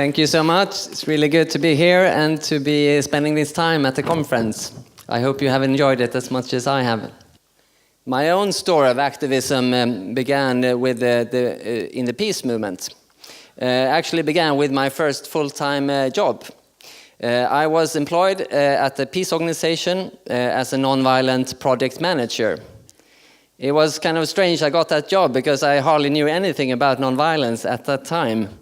Thank you so much. It's really good to be here and to be spending this time at the conference. I hope you have enjoyed it as much as I have. My own story of activism began with in the peace movement. Actually began with my first full-time job. I was employed at the peace organization as a non-violent project manager. It was kind of strange I got that job because I hardly knew anything about non-violence at that time.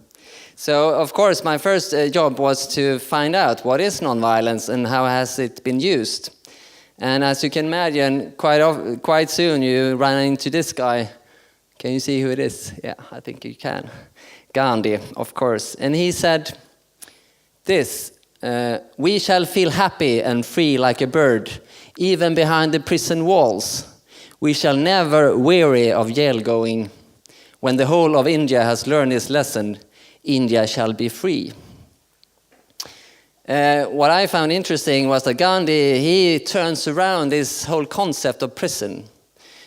So, of course, my first job was to find out what is non-violence and how has it been used. And as you can imagine, quite soon you run into this guy. Can you see who it is? Yeah, I think you can. Gandhi, of course. And he said this, "We shall feel happy and free like a bird, even behind the prison walls. We shall never weary of jail going. When the whole of India has learned this lesson, India shall be free." What I found interesting was that Gandhi, he turns around this whole concept of prison.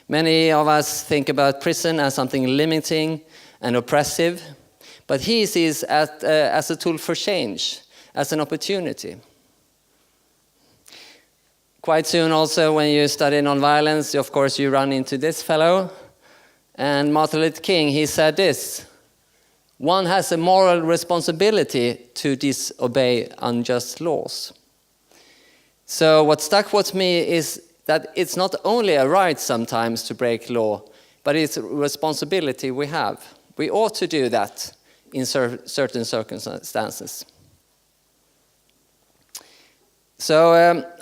Many of us think about prison as something limiting and oppressive, but he sees it as a tool for change, as an opportunity. Quite soon also, when you study nonviolence, of course you run into this fellow. And Martin Luther King, he said this, "One has a moral responsibility to disobey unjust laws." So what stuck with me is that it's not only a right sometimes to break law, but it's a responsibility we have. We ought to do that in certain circumstances. So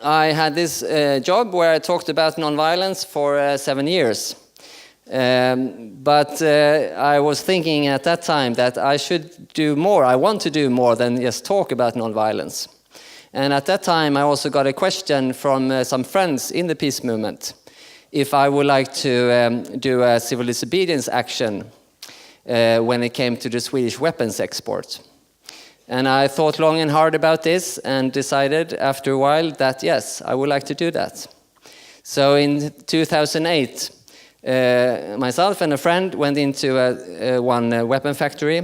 I had this job where I talked about nonviolence for 7 years. But I was thinking at that time that I should do more. I want to do more than just talk about nonviolence. And at that time, I also got a question from some friends in the peace movement if I would like to do a civil disobedience action when it came to the Swedish weapons export. And I thought long and hard about this and decided after a while that yes, I would like to do that. So in 2008, myself and a friend went into one weapon factory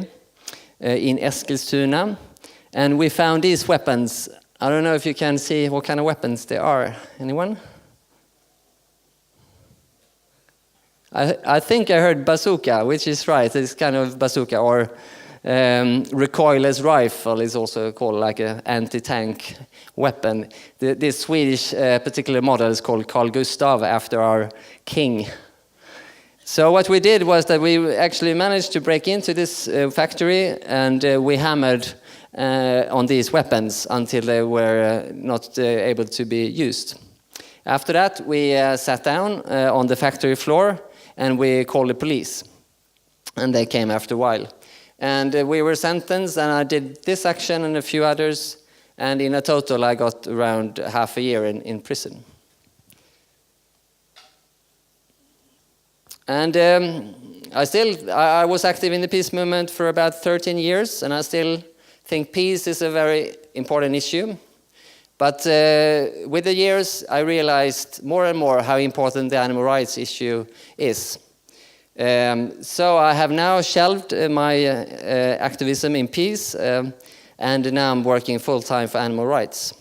in Eskilstuna, and we found these weapons. I don't know if you can see what kind of weapons they are. Anyone? I think I heard bazooka, which is right. It's kind of bazooka, or recoilless rifle is also called, like an anti-tank weapon. This Swedish particular model is called Carl Gustav, after our king. So what we did was that we actually managed to break into this factory, and we hammered on these weapons until they were not able to be used. After that, we sat down on the factory floor and we called the police. And they came after a while. And we were sentenced, and I did this action and a few others, and in a total I got around half a year in prison. And I was active in the peace movement for about 13 years, and I still think peace is a very important issue. But with the years, I realized more and more how important the animal rights issue is. So I have now shelved my activism in peace, and now I'm working full-time for animal rights.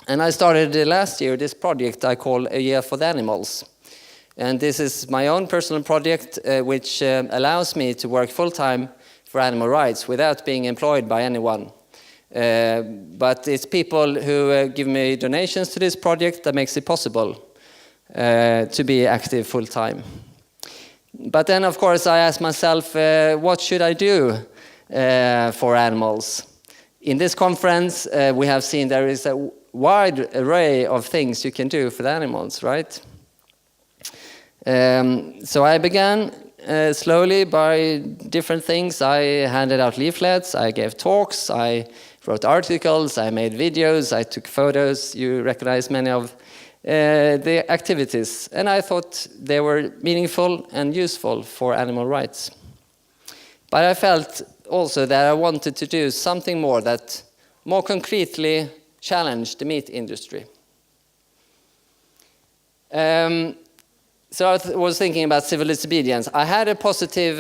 And I started last year this project I call A Year for the Animals. And this is my own personal project, which allows me to work full-time for animal rights without being employed by anyone. But it's people who give me donations to this project that makes it possible to be active full-time. But then, of course, I ask myself, what should I do for animals? In this conference, we have seen there is a wide array of things you can do for the animals, right? So I began slowly by different things. I handed out leaflets, I gave talks, I wrote articles, I made videos, I took photos. You recognize many of the activities. And I thought they were meaningful and useful for animal rights. But I felt also that I wanted to do something more that more concretely challenged the meat industry. So I was thinking about civil disobedience. I had a positive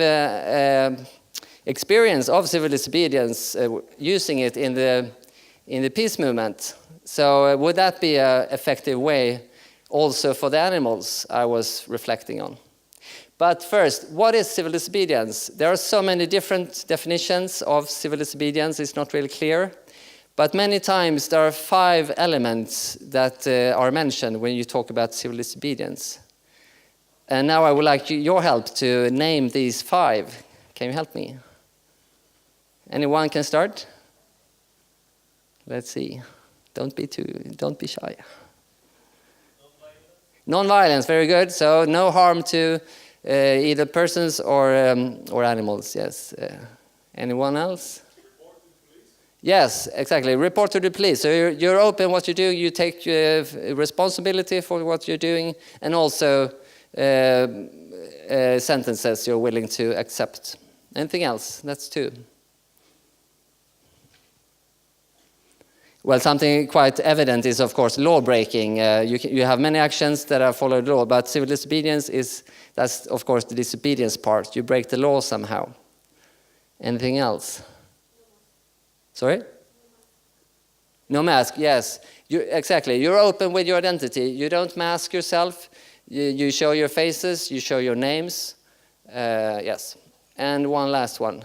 experience of civil disobedience, using it in the peace movement. So would that be an effective way also for the animals I was reflecting on? But first, what is civil disobedience? There are so many different definitions of civil disobedience, it's not really clear. But many times there are 5 elements that are mentioned when you talk about civil disobedience. And now I would like your help to name these 5. Can you help me? Anyone can start? Let's see. Don't be shy. Non-violence, very good. So no harm to either persons or animals. Yes. Anyone else? Report to the police. Yes, exactly. Report to the police. So you're open what you do. You take responsibility for what you're doing, and also sentences you're willing to accept. Anything else? That's 2. Well, something quite evident is, of course, law breaking. You have many actions that are followed law, but civil disobedience that's, of course, the disobedience part. You break the law somehow. Anything else? Sorry? No mask, yes. Exactly. You're open with your identity. You don't mask yourself. You show your faces. You show your names. Yes. And one last one,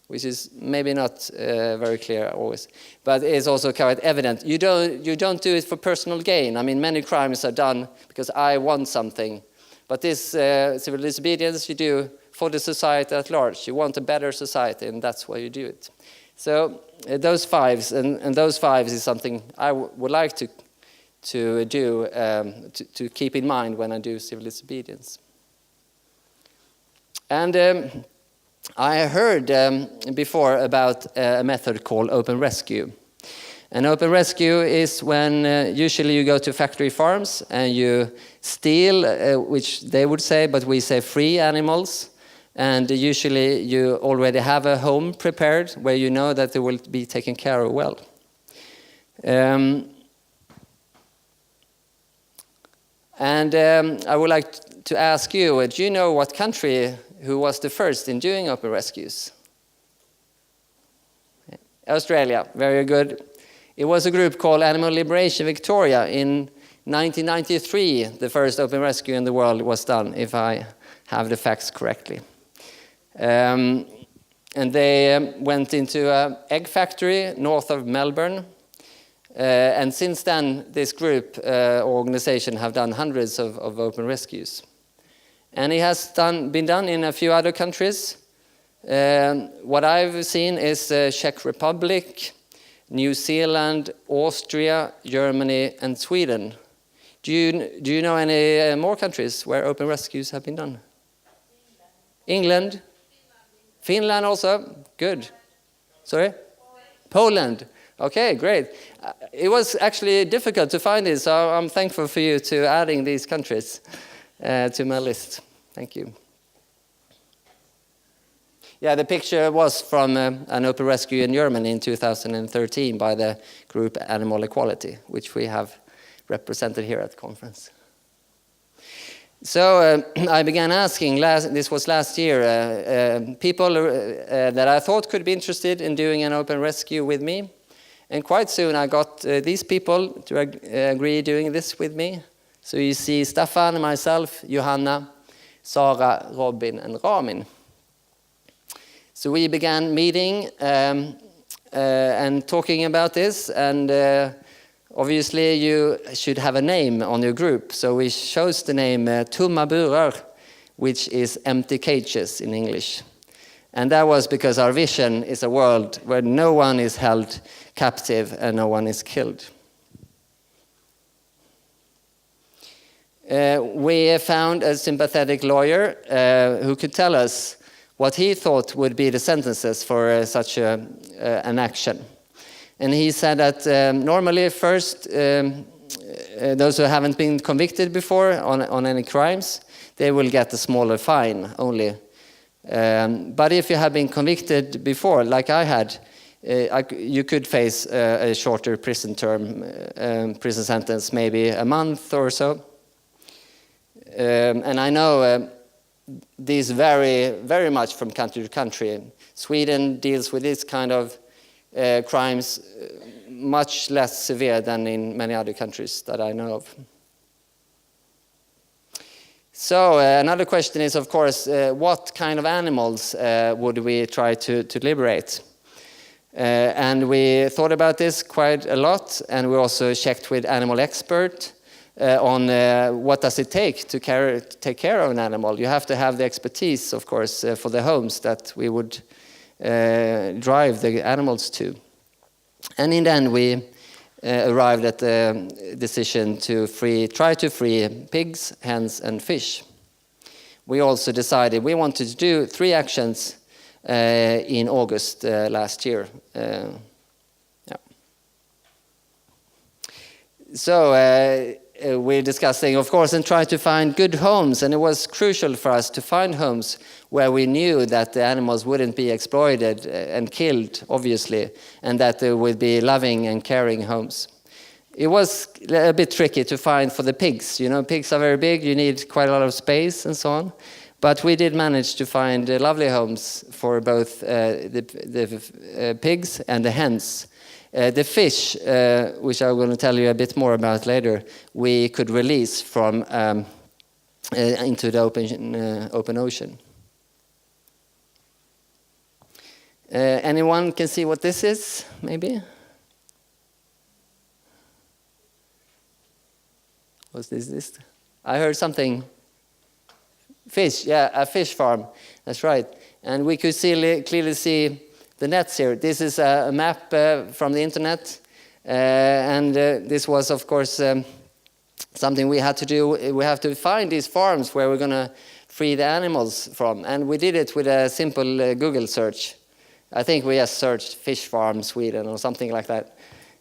which is maybe not very clear always, but it's also quite evident. You don't do it for personal gain. I mean, many crimes are done because I want something, but this civil disobedience you do for the society at large. You want a better society, and that's why you do it. So those 5s, and those 5s is something I would like to do to keep in mind when I do civil disobedience. And I heard before about a method called open rescue. And open rescue is when usually you go to factory farms and you steal, which they would say, but we say free animals. And usually you already have a home prepared where you know that they will be taken care of well. I would like to ask you, do you know what country who was the first in doing open rescues? Australia, very good. It was a group called Animal Liberation Victoria. In 1993, the first open rescue in the world was done, if I have the facts correctly. And they went into an egg factory north of Melbourne. And since then, this group organization have done hundreds of open rescues. And it has been done in a few other countries. What I've seen is Czech Republic, New Zealand, Austria, Germany, and Sweden. Do you know any more countries where open rescues have been done? England? Finland also? Good. Sorry? Poland. Okay, great. It was actually difficult to find it, so I'm thankful for you to adding these countries to my list. Thank you. Yeah, the picture was from an open rescue in Germany in 2013 by the group Animal Equality, which we have represented here at the conference. So I began asking, this was last year, people that I thought could be interested in doing an open rescue with me. And quite soon I got these people to agree doing this with me. So you see Staffan, myself, Johanna, Sara, Robin, and Ramin. So we began meeting and talking about this, and obviously you should have a name on your group. So we chose the name Tomma burar, which is empty cages in English. And that was because our vision is a world where no one is held captive and no one is killed. We found a sympathetic lawyer who could tell us what he thought would be the sentences for such an action. And he said that normally first, those who haven't been convicted before on any crimes, they will get a smaller fine only. But if you have been convicted before, like I had, you could face a shorter prison term, prison sentence, maybe a month or so. And I know these vary very much from country to country. Sweden deals with this kind of crimes much less severe than in many other countries that I know of. So another question is, of course, what kind of animals would we try to liberate? And we thought about this quite a lot, and we also checked with animal expert on what does it take to take care of an animal. You have to have the expertise, of course, for the homes that we would drive the animals to. And in the end, we arrived at the decision to try to free pigs, hens, and fish. We also decided we wanted to do 3 actions in August last year. So we're discussing, of course, and try to find good homes, and it was crucial for us to find homes where we knew that the animals wouldn't be exploited and killed, obviously, and that there would be loving and caring homes. It was a bit tricky to find for the pigs. You know, pigs are very big, you need quite a lot of space and so on. But we did manage to find lovely homes for both the pigs and the hens. The fish, which I'm going to tell you a bit more about later, we could release from into the open ocean. Anyone can see what this is, maybe? What's this? I heard something. Fish, yeah, a fish farm. That's right. And we could clearly see the nets here. This is a map from the internet. And this was, of course, something we had to do. We have to find these farms where we're going to free the animals from. And we did it with a simple Google search. I think we just searched fish farm Sweden or something like that.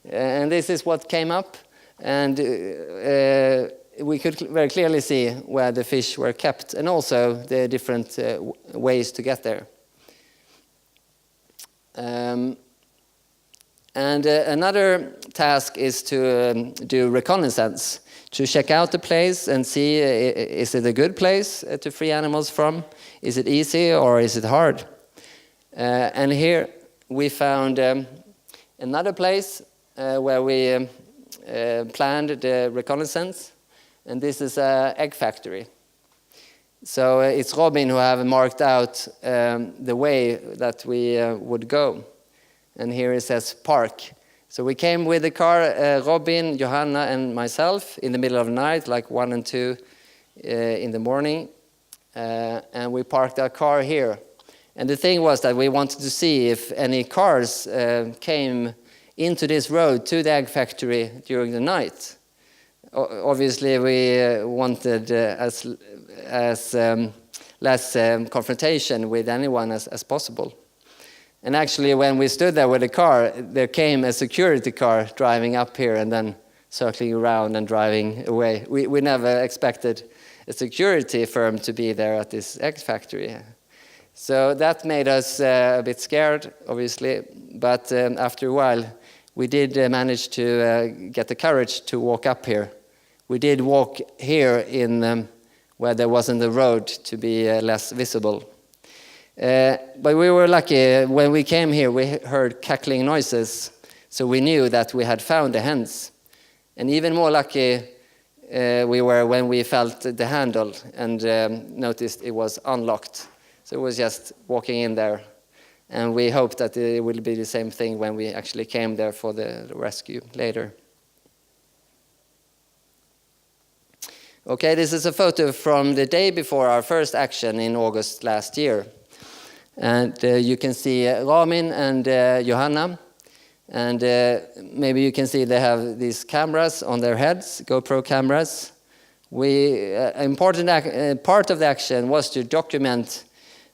And this is what came up. And we could very clearly see where the fish were kept and also the different ways to get there. And another task is to do reconnaissance, to check out the place and see is it a good place to free animals from? Is it easy or is it hard? And here we found another place where we planned the reconnaissance, and this is an egg factory. So it's Robin who have marked out the way that we would go. And here it says park. So we came with the car, Robin, Johanna, and myself in the middle of the night, like 1 and 2 in the morning. And we parked our car here. And the thing was that we wanted to see if any cars came into this road to the egg factory during the night. Obviously, we wanted as less confrontation with anyone as possible. And actually, when we stood there with the car, there came a security car driving up here and then circling around and driving away. We never expected a security firm to be there at this egg factory. So that made us a bit scared, obviously. But after a while, we did manage to get the courage to walk up here. We did walk here in where there wasn't a road to be less visible. But we were lucky. When we came here, we heard cackling noises, so we knew that we had found the hens. And even more lucky we were when we felt the handle and noticed it was unlocked. So it was just walking in there. And we hoped that it would be the same thing when we actually came there for the rescue later. Okay, this is a photo from the day before our first action in August last year. And you can see Ramin and Johanna. And maybe you can see they have these cameras on their heads, GoPro cameras. Important part of the action was to document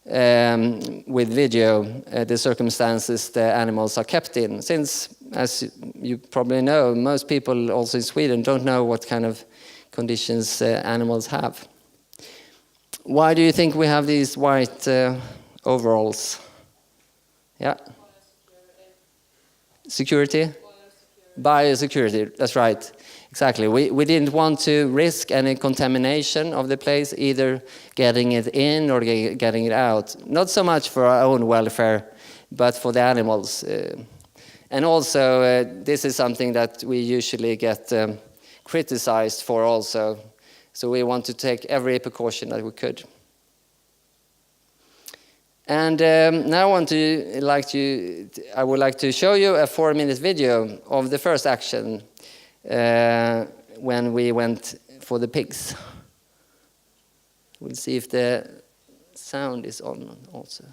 with video the circumstances the animals are kept in. Since, as you probably know, most people also in Sweden don't know what kind of conditions animals have. Why do you think we have these white overalls? Yeah? Security? Biosecurity, that's right. Exactly. We didn't want to risk any contamination of the place, either getting it in or getting it out. Not so much for our own welfare, but for the animals. And also, this is something that we usually get criticized for also. So we want to take every precaution that we could. And now I would like to show you a 4-minute video of the first action when we went for the pigs. We'll see if the sound is on also.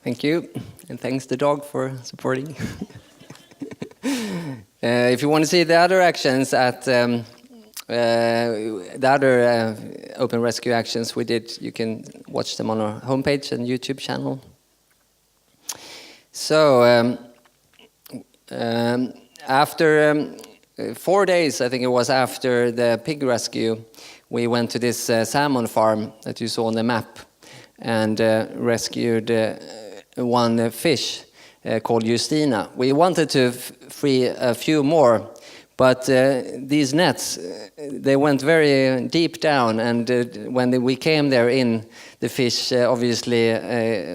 Thank you, and thanks the dog for supporting. If you want to see the other actions at the other open rescue actions we did, you can watch them on our homepage and YouTube channel. So after 4 days, I think it was, after the pig rescue, we went to this salmon farm that you saw on the map. and rescued one fish called Justina. We wanted to free a few more, but these nets, they went very deep down, and when we came there in, the fish obviously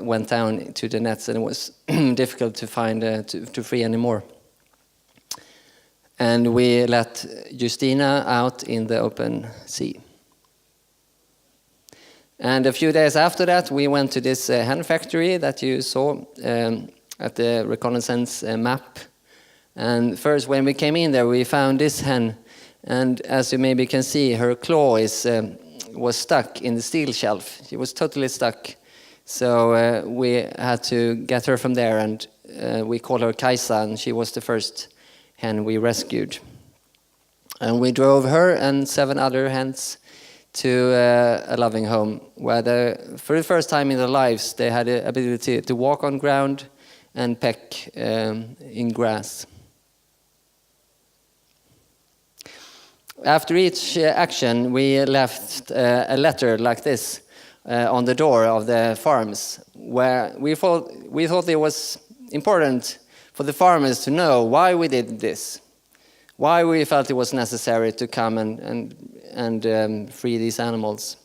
went down to the nets, and it was difficult to find to free anymore. And we let Justina out in the open sea. And a few days after that, we went to this hen factory that you saw at the reconnaissance map. And first, when we came in there, we found this hen, and as you maybe can see, her claw was stuck in the steel shelf. She was totally stuck. So we had to get her from there, and we called her Kajsa, and she was the first hen we rescued. And we drove her and 7 other hens to a loving home, where for the first time in their lives, they had the ability to walk on ground and peck in grass. After each action, we left a letter like this on the door of the farms, where we thought it was important for the farmers to know why we did this, why we felt it was necessary to come and free these animals.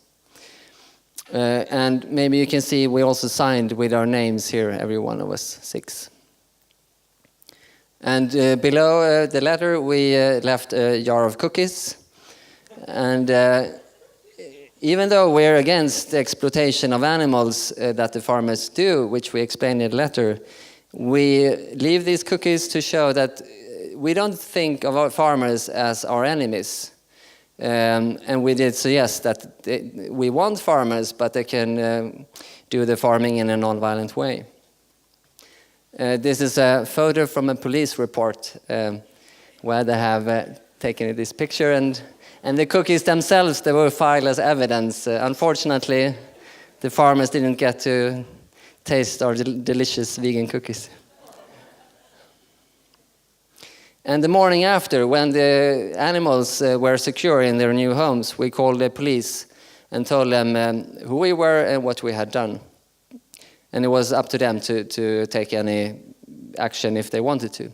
And maybe you can see we also signed with our names here, every one of us, 6. And below the letter, we left a jar of cookies. And even though we're against the exploitation of animals that the farmers do, which we explain in the letter, we leave these cookies to show that we don't think of our farmers as our enemies. And we did suggest that we want farmers, but they can do the farming in a non-violent way. This is a photo from a police report where they have taken this picture, and the cookies themselves, they were filed as evidence. Unfortunately, the farmers didn't get to taste our delicious vegan cookies. And the morning after, when the animals were secure in their new homes, we called the police and told them who we were and what we had done. And it was up to them to take any action if they wanted to.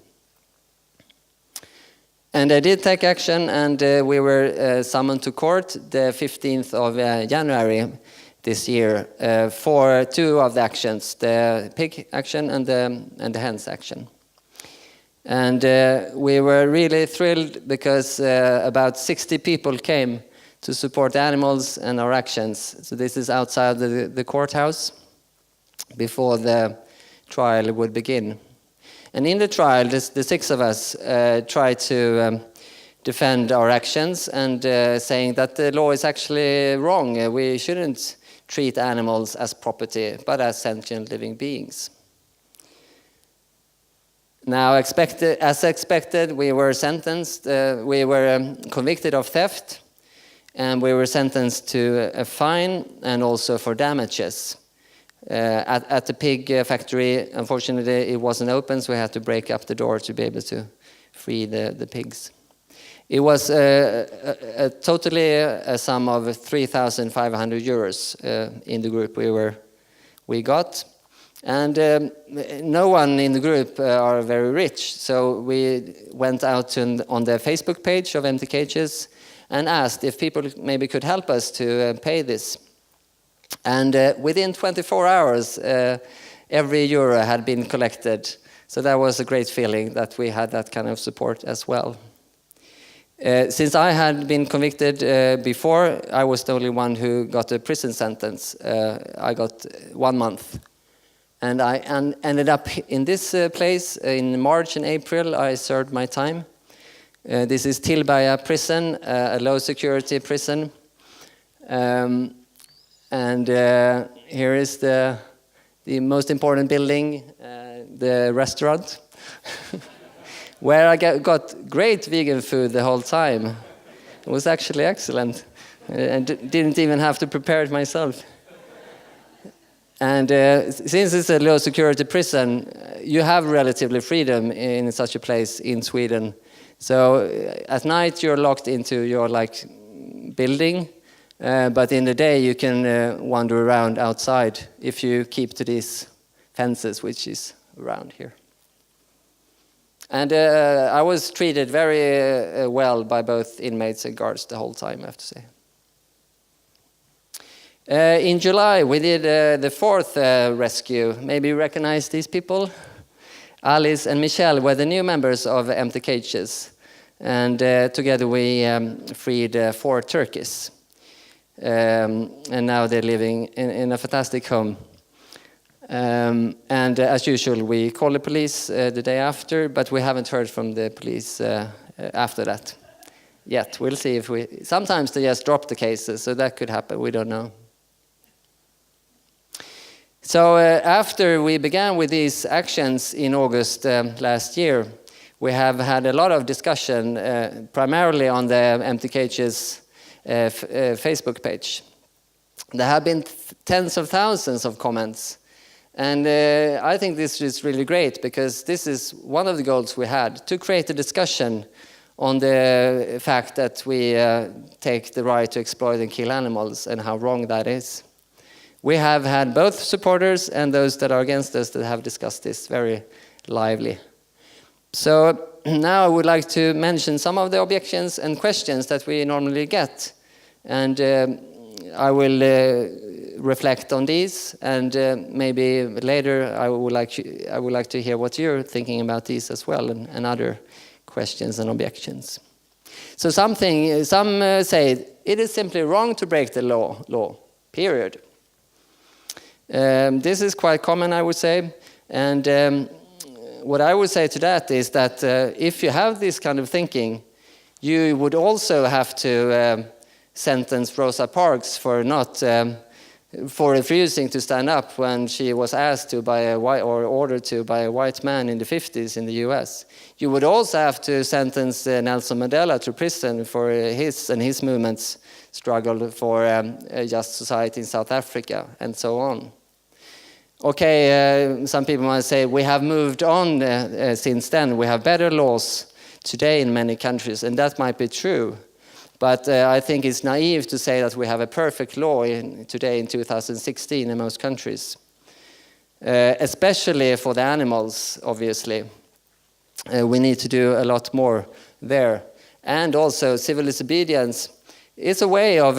And they did take action, and we were summoned to court the 15th of January this year for 2 of the actions, the pig action and the hens action. And we were really thrilled because about 60 people came to support animals and our actions. So this is outside the courthouse before the trial would begin. And in the trial, the 6 of us tried to defend our actions and saying that the law is actually wrong. We shouldn't treat animals as property, but as sentient living beings. Now, as expected, we were sentenced, we were convicted of theft, and we were sentenced to a fine and also for damages. At the pig factory, unfortunately, it wasn't open, so we had to break up the door to be able to free the pigs. It was totally a sum of 3,500 euros in the group we got. And no one in the group are very rich, so we went out on the Facebook page of Empty Cages and asked if people maybe could help us to pay this. And within 24 hours, every euro had been collected. So that was a great feeling that we had that kind of support as well. Since I had been convicted before, I was the only one who got a prison sentence. I got 1 month. And I ended up in this place in March and April. I served my time. This is Tillberga prison, a low-security prison. And here is the most important building, the restaurant, where I got great vegan food the whole time. It was actually excellent. I didn't even have to prepare it myself. And since it's a low-security prison, you have relatively freedom in such a place in Sweden. So at night you're locked into your building, But in the day you can wander around outside if you keep to these fences, which is around here. And I was treated very well by both inmates and guards the whole time, I have to say. In July, we did the fourth rescue. Maybe you recognize these people? Alice and Michelle were the new members of Empty Cages. And together we freed 4 turkeys. And now they're living in a fantastic home. And as usual, we called the police the day after, but we haven't heard from the police after that yet. We'll see if we... Sometimes they just drop the cases, so that could happen. We don't know. So after we began with these actions in August last year, we have had a lot of discussion, primarily on the Empty Cages Facebook page. There have been tens of thousands of comments. And I think this is really great, because this is one of the goals we had, to create a discussion on the fact that we take the right to exploit and kill animals and how wrong that is. We have had both supporters and those that are against us that have discussed this very lively. So now I would like to mention some of the objections and questions that we normally get. And I will reflect on these, and maybe later I would like to hear what you're thinking about these as well, and other questions and objections. So some say it is simply wrong to break the law, period. This is quite common, I would say, and what I would say to that is that if you have this kind of thinking, you would also have to sentence Rosa Parks for refusing to stand up when she was asked to by ordered to by a white man in the 50s in the US. You would also have to sentence Nelson Mandela to prison for his and his movement's struggle for a just society in South Africa, and so on. Okay, some people might say we have moved on since then. We have better laws today in many countries, and that might be true. But I think it's naive to say that we have a perfect law today in 2016 in most countries, especially for the animals, obviously. We need to do a lot more there. And also, civil disobedience is a way of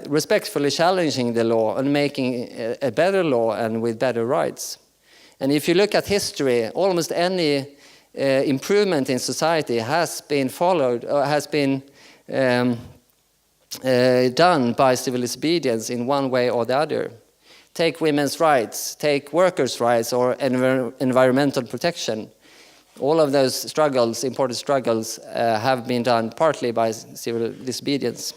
respectfully challenging the law and making a better law and with better rights. And if you look at history, almost any improvement in society has been followed, or has been done by civil disobedience in one way or the other. Take women's rights, take workers' rights, or environmental protection. All of those struggles, important struggles, have been done partly by civil disobedience.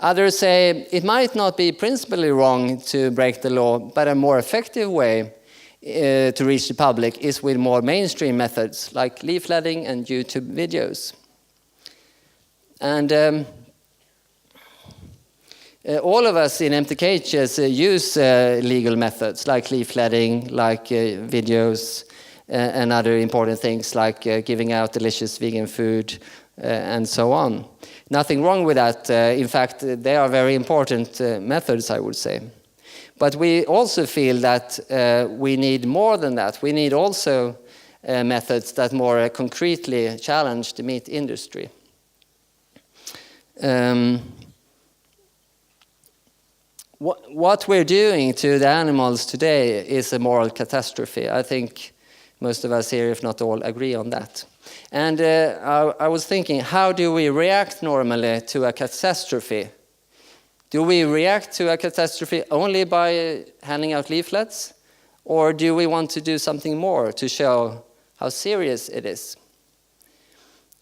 Others say it might not be principally wrong to break the law, but a more effective way to reach the public is with more mainstream methods like leafletting and YouTube videos. And all of us in Empty Cages use legal methods like leafletting, like videos, and other important things like giving out delicious vegan food and so on. Nothing wrong with that. In fact, they are very important methods, I would say. But we also feel that we need more than that. We need also methods that more concretely challenge the meat industry. What we're doing to the animals today is a moral catastrophe. I think most of us here, if not all, agree on that. And I was thinking, how do we react normally to a catastrophe? Do we react to a catastrophe only by handing out leaflets? Or do we want to do something more to show how serious it is?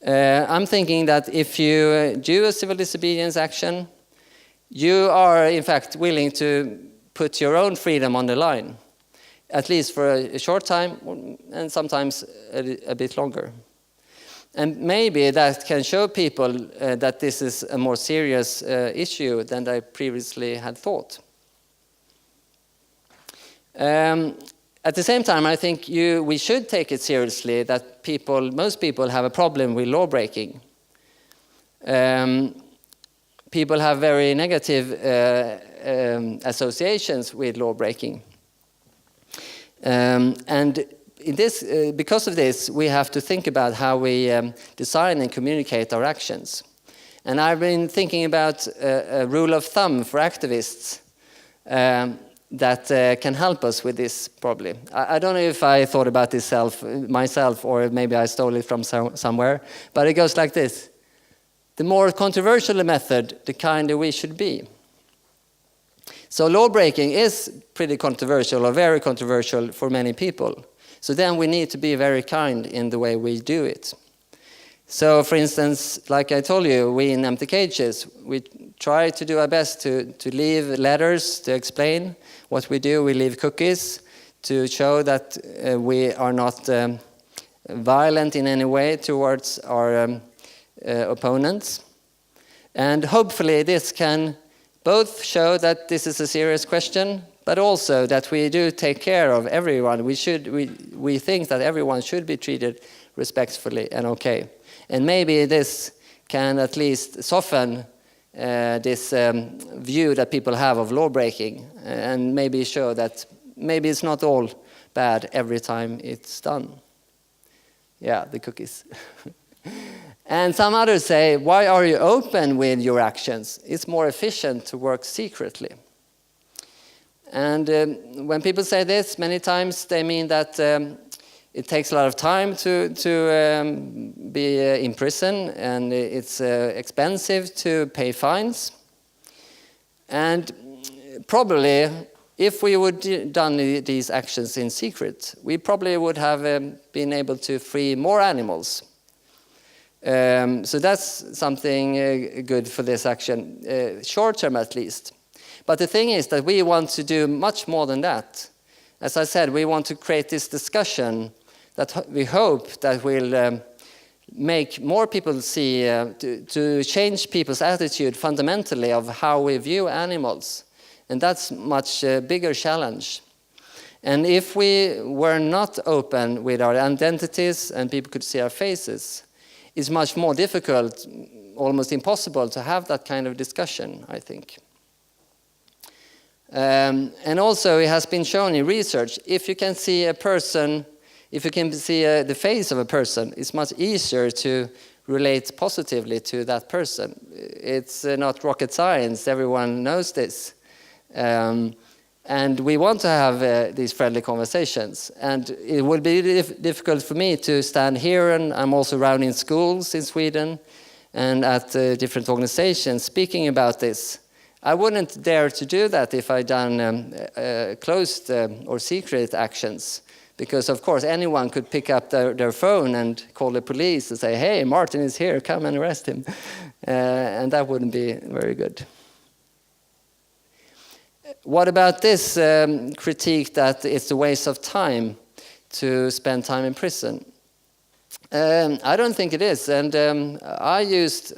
I'm thinking that if you do a civil disobedience action, you are in fact willing to put your own freedom on the line, at least for a short time and sometimes a bit longer. And maybe that can show people that this is a more serious issue than I previously had thought. At the same time, I think we should take it seriously that most people have a problem with law breaking. people have very negative associations with law breaking. And in this, because of this, we have to think about how we design and communicate our actions. And I've been thinking about a rule of thumb for activists that can help us with this probably. I don't know if I thought about this myself or maybe I stole it from somewhere, but it goes like this. The more controversial the method, the kinder we should be. So law breaking is pretty controversial or very controversial for many people. So then we need to be very kind in the way we do it. So for instance, like I told you, we in Empty Cages, we try to do our best to leave letters to explain what we do. We leave cookies to show that we are not violent in any way towards our opponents. And hopefully this can both show that this is a serious question, but also that we do take care of everyone. We think that everyone should be treated respectfully and okay. And maybe this can at least soften this view that people have of law breaking, and maybe show that maybe it's not all bad every time it's done. Yeah, the cookies. And some others say, why are you open with your actions? It's more efficient to work secretly. And when people say this, many times they mean that it takes a lot of time to be in prison, and it's expensive to pay fines. And probably, if we would done these actions in secret, we probably would have been able to free more animals. So that's something good for this action, short term at least. But the thing is that we want to do much more than that. As I said, we want to create this discussion that we hope that will make more people see, to change people's attitude fundamentally of how we view animals. And that's a much bigger challenge. And if we were not open with our identities and people could see our faces, it's much more difficult, almost impossible, to have that kind of discussion, I think. And also it has been shown in research, if you can see a person, if you can see the face of a person, it's much easier to relate positively to that person. It's not rocket science, everyone knows this. And we want to have these friendly conversations. And it would be difficult for me to stand here, and I'm also around in schools in Sweden and at different organizations speaking about this. I wouldn't dare to do that if I'd done closed or secret actions. Because, of course, anyone could pick up their phone and call the police and say, hey, Martin is here, come and arrest him. And that wouldn't be very good. What about this critique that it's a waste of time to spend time in prison? I don't think it is. And I used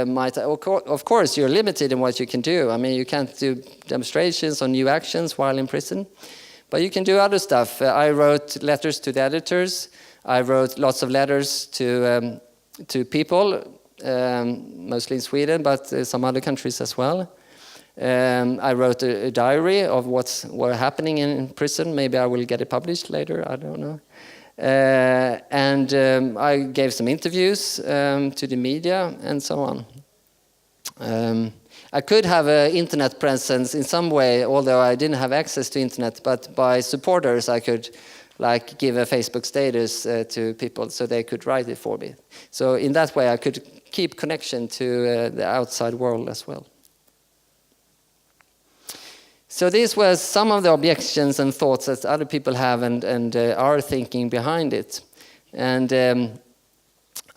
my time. Of course, you're limited in what you can do. I mean, you can't do demonstrations on new actions while in prison. But you can do other stuff. I wrote letters to the editors. I wrote lots of letters to people, mostly in Sweden, but some other countries as well. I wrote a diary of what's happening in prison. Maybe I will get it published later, I don't know. And I gave some interviews to the media and so on. I could have an internet presence in some way, although I didn't have access to internet, but by supporters I could like give a Facebook status to people so they could write it for me. So in that way I could keep connection to the outside world as well. So these were some of the objections and thoughts that other people have and are thinking behind it. And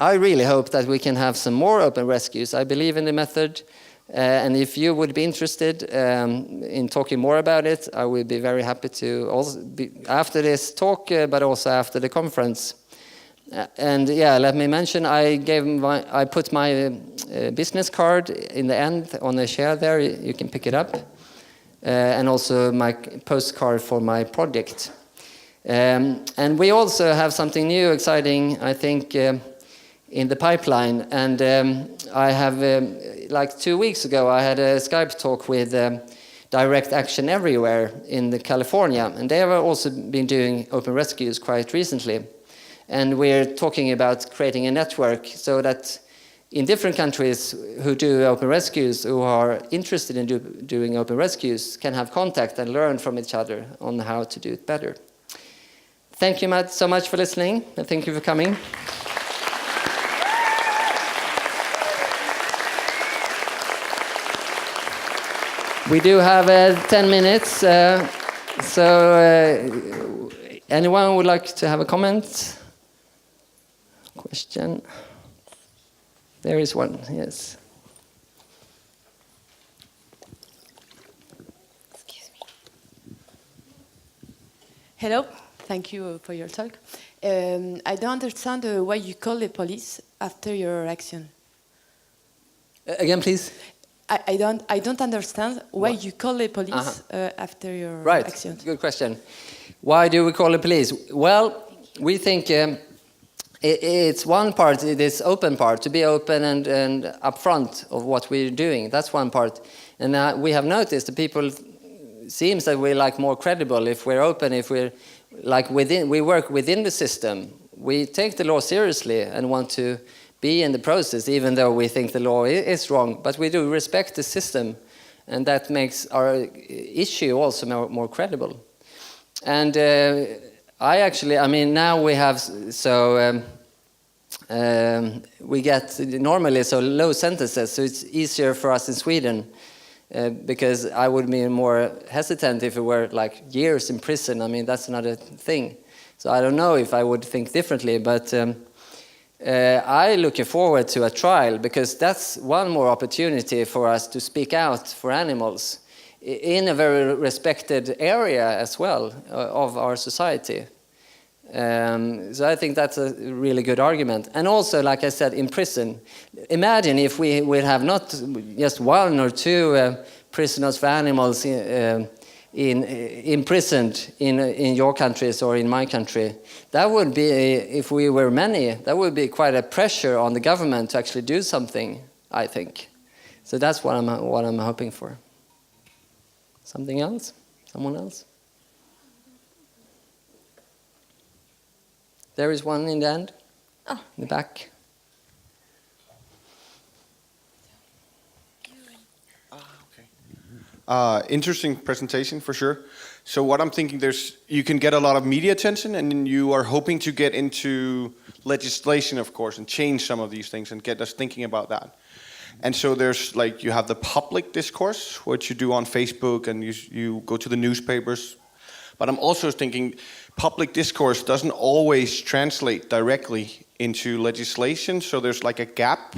I really hope that we can have some more open rescues. I believe in the method. And if you would be interested in talking more about it, I would be very happy to also be after this talk, but also after the conference. And yeah, let me mention, I put my business card in the end on the chair there. You can pick it up. And also my postcard for my project. And we also have something new, exciting, I think, in the pipeline. And I have, like 2 weeks ago, I had a Skype talk with Direct Action Everywhere in California, and they have also been doing open rescues quite recently. And we're talking about creating a network so that in different countries who do open rescues, who are interested in doing open rescues, can have contact and learn from each other on how to do it better. Thank you so much for listening, and thank you for coming. We do have 10 minutes, so anyone would like to have a comment? Question? There is one, yes. Excuse me. Hello, thank you for your talk. I don't understand why you call the police after your action. Again, please. I don't understand why you call the police after your action. Right, good question. Why do we call the police? Well, we think it's one part, this open part, to be open and upfront of what we're doing. That's one part. And we have noticed that people seems that we're like more credible if we're open, if we're like we work within the system. We take the law seriously and want to be in the process, even though we think the law is wrong. But we do respect the system, and that makes our issue also more credible. And I mean, now we have, we get normally so low sentences, so it's easier for us in Sweden, because I would be more hesitant if it were like years in prison. I mean, that's another thing. So I don't know if I would think differently, but I looking forward to a trial, because that's one more opportunity for us to speak out for animals in a very respected area as well of our society. So I think that's a really good argument. And also, like I said, in prison, imagine if we would have not just one or two prisoners for animals imprisoned in your countries or in my country. That would be, if we were many, that would be quite a pressure on the government to actually do something, I think. So that's what I'm hoping for. Something else? Someone else? There is one in the end, in the back. Interesting presentation for sure. So what I'm thinking, you can get a lot of media attention, and you are hoping to get into legislation, of course, and change some of these things and get us thinking about that. And so there's like, you have the public discourse, what you do on Facebook, and you go to the newspapers. But I'm also thinking public discourse doesn't always translate directly into legislation. So there's like a gap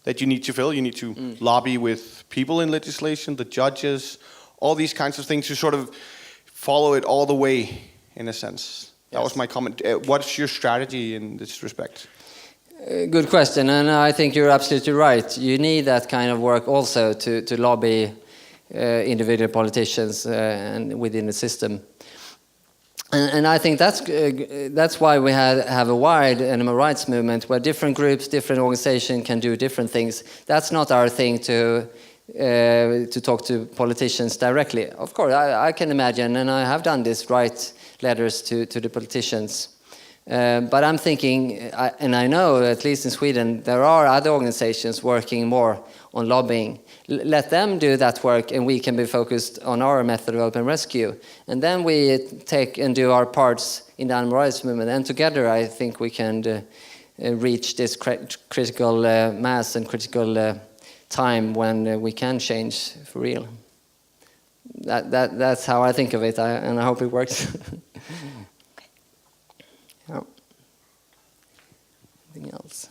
that you need to fill. You need to lobby with people in legislation, the judges, all these kinds of things, to sort of follow it all the way, in a sense. That was my comment. What's your strategy in this respect? Good question, and I think you're absolutely right. You need that kind of work also to lobby individual politicians and within the system. And I think that's why we have a wide animal rights movement, where different groups, different organizations can do different things. That's not our thing to talk to politicians directly. Of course, I can imagine, and I have done this, write letters to the politicians. But I'm thinking, and I know, at least in Sweden, there are other organizations working more on lobbying. Let them do that work, and we can be focused on our method of open rescue. And then we take and do our parts in the animal rights movement. And together, I think we can reach this critical mass and critical time when we can change for real. That's how I think of it, and I hope it works. Yeah. Anything else?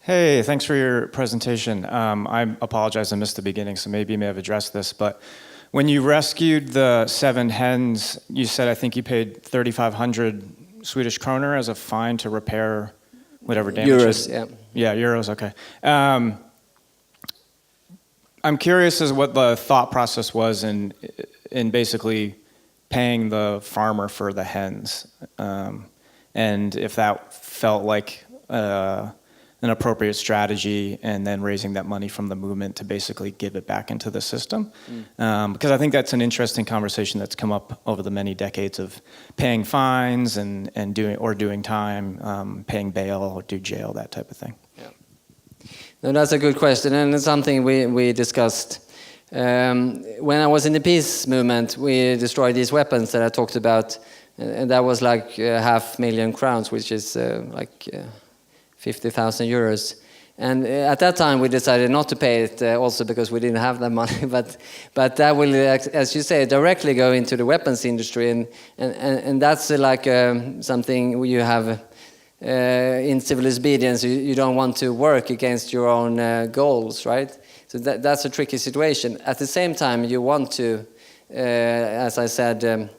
Hey, thanks for your presentation. I apologize, I missed the beginning, so maybe you may have addressed this, but when you rescued the 7 hens, you said I think you paid 3,500 Swedish kroner as a fine to repair whatever damage. Euros, yeah. Yeah, euros, okay. I'm curious as what the thought process was in basically paying the farmer for the hens. and if that felt like an appropriate strategy, and then raising that money from the movement to basically give it back into the system. Because I think that's an interesting conversation that's come up over the many decades of paying fines and doing time, paying bail or do jail, that type of thing. Yeah. No, that's a good question, and it's something we discussed. When I was in the peace movement, we destroyed these weapons that I talked about, and that was like 500,000 crowns, which is like 50,000 euros. And at that time we decided not to pay it, also because we didn't have that money. But that will, as you say, directly go into the weapons industry, and that's like something you have in civil disobedience. You don't want to work against your own goals, right? So that's a tricky situation. At the same time, you want to, as I said,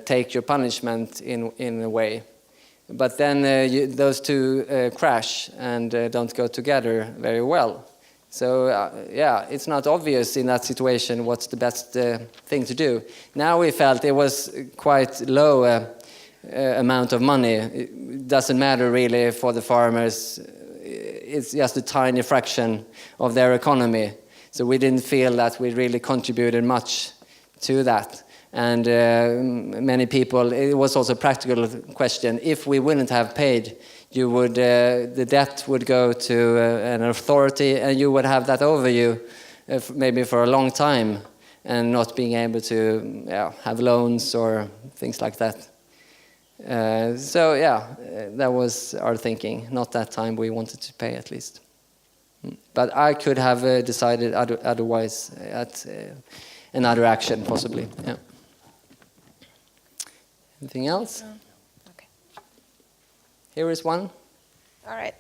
take your punishment in a way. But then those two crash and don't go together very well. So yeah, it's not obvious in that situation what's the best thing to do. Now we felt it was quite low amount of money. It doesn't matter really for the farmers. It's just a tiny fraction of their economy. So we didn't feel that we really contributed much to that. And many people, it was also a practical question. If we wouldn't have paid, you would the debt would go to an authority, and you would have that over you maybe for a long time, and not being able to have loans or things like that. So yeah, that was our thinking. Not that time we wanted to pay, at least. But I could have decided otherwise at another action, possibly. Yeah. Anything else? Okay. Here is one. All right.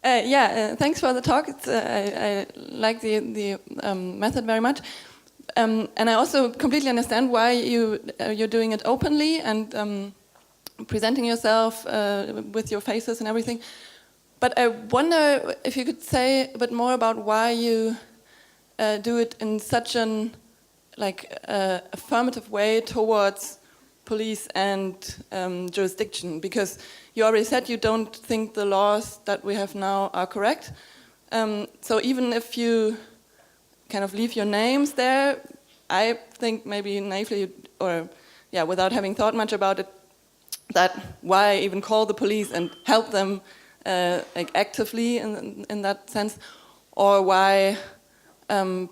Thanks for the talk. I like the method very much, and I also completely understand why you're doing it openly and presenting yourself with your faces and everything. But I wonder if you could say a bit more about why you do it in such an affirmative way towards police and jurisdiction, because you already said you don't think the laws that we have now are correct. So even if you kind of leave your names there, I think maybe naively or without having thought much about it, that why even call the police and help them actively in that sense, or why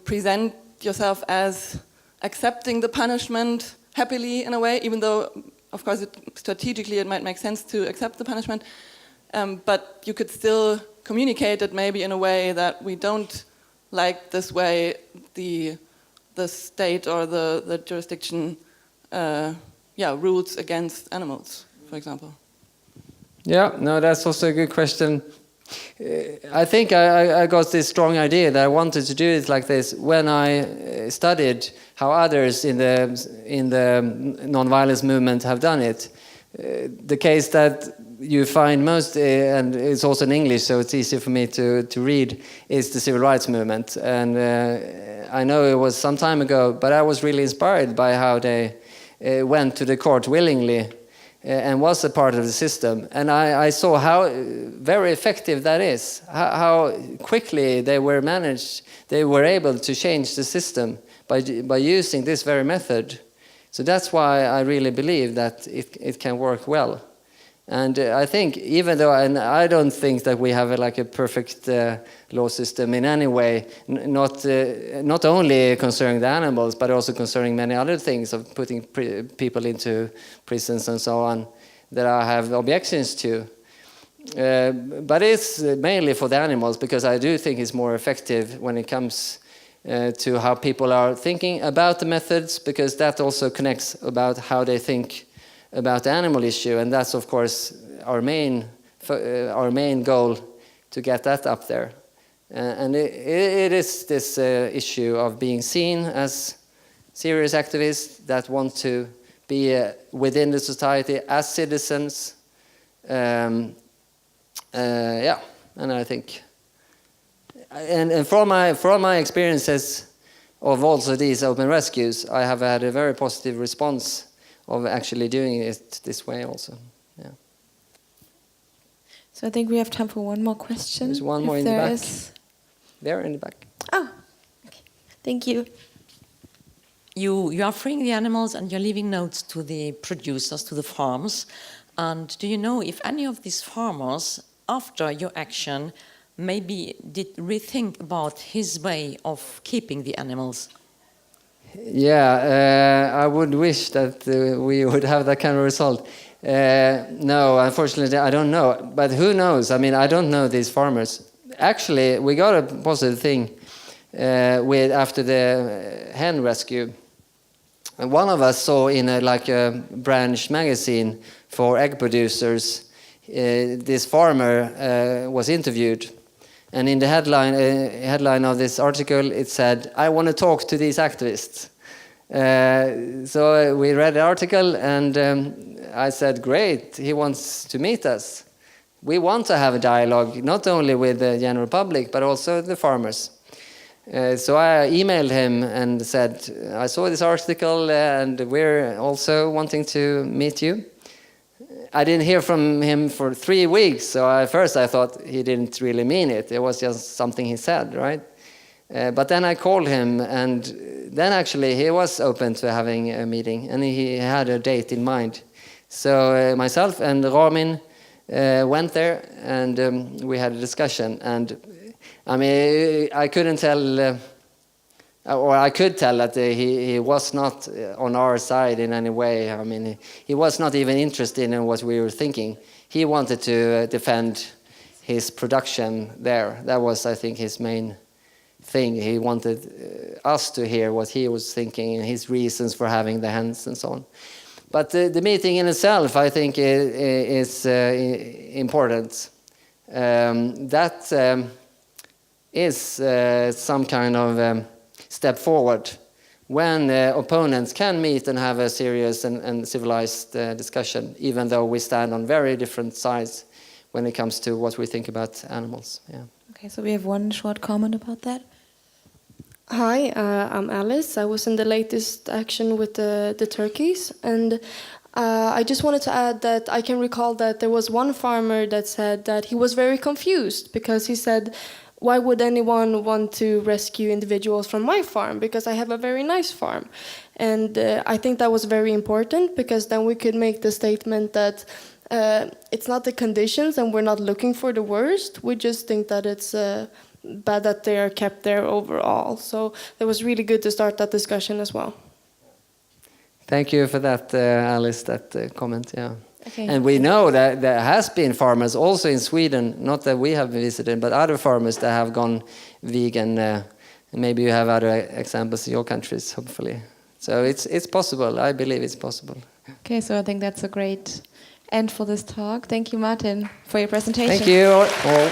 present yourself as accepting the punishment happily in a way, even though, of course, strategically it might make sense to accept the punishment, but you could still communicate it maybe in a way that we don't like this way the state or the jurisdiction rules against animals, for example. Yeah, no, that's also a good question. I think I got this strong idea that I wanted to do it like this when I studied how others in the non-violence movement have done it. The case that you find most, and it's also in English, so it's easy for me to read, is the civil rights movement. And I know it was some time ago, but I was really inspired by how they went to the court willingly and was a part of the system. And I saw how very effective that is, how quickly they were able to change the system by using this very method. So that's why I really believe that it can work well. And I think, even though I don't think that we have a perfect law system in any way, not only concerning the animals, but also concerning many other things of putting people into prisons and so on, that I have objections to. But it's mainly for the animals, because I do think it's more effective when it comes to how people are thinking about the methods, because that also connects about how they think about the animal issue, and that's of course our main goal, to get that up there. And it is this issue of being seen as serious activists that want to be within the society as citizens. And I think, and from my experiences of also these open rescues, I have had a very positive response of actually doing it this way also. Yeah. So I think we have time for one more question. There's one more if in the there back. is. There in the back. Oh, okay. Thank you. You are freeing the animals and you're leaving notes to the producers, to the farms. And do you know if any of these farmers, after your action, maybe did rethink about his way of keeping the animals? Yeah, I would wish that we would have that kind of result. No, unfortunately, I don't know. But who knows? I mean, I don't know these farmers. Actually, we got a positive thing after the hen rescue. And one of us saw in a branch magazine for egg producers, this farmer was interviewed. And in the headline of this article, it said, "I want to talk to these activists." So we read the article, and I said, "Great, he wants to meet us. We want to have a dialogue, not only with the general public, but also the farmers." So I emailed him and said, "I saw this article, and we're also wanting to meet you." I didn't hear from him for 3 weeks, so at first I thought he didn't really mean it. It was just something he said, right? But then I called him, and then actually he was open to having a meeting, and he had a date in mind. So myself and Ramin went there, and we had a discussion. And I mean, I couldn't tell, or I could tell that he was not on our side in any way. I mean, he was not even interested in what we were thinking. He wanted to defend his production there. That was, I think, his main thing. He wanted us to hear what he was thinking and his reasons for having the hens and so on. But the meeting in itself, I think, is important. That is some kind of step forward when opponents can meet and have a serious and civilized discussion, even though we stand on very different sides when it comes to what we think about animals. Yeah. Okay, so we have one short comment about that. Hi, I'm Alice. I was in the latest action with the turkeys, and I just wanted to add that I can recall that there was one farmer that said that he was very confused because he said, "Why would anyone want to rescue individuals from my farm? Because I have a very nice farm." And I think that was very important, because then we could make the statement that it's not the conditions and we're not looking for the worst. We just think that it's bad that they are kept there overall. So it was really good to start that discussion as well. Thank you for that, Alice, that comment. Yeah. Okay. And we know that there has been farmers also in Sweden, not that we have visited, but other farmers that have gone vegan. Maybe you have other examples in your countries, hopefully. So it's possible. I believe it's possible. Okay, so I think that's a great end for this talk. Thank you, Martin, for your presentation. Thank you all.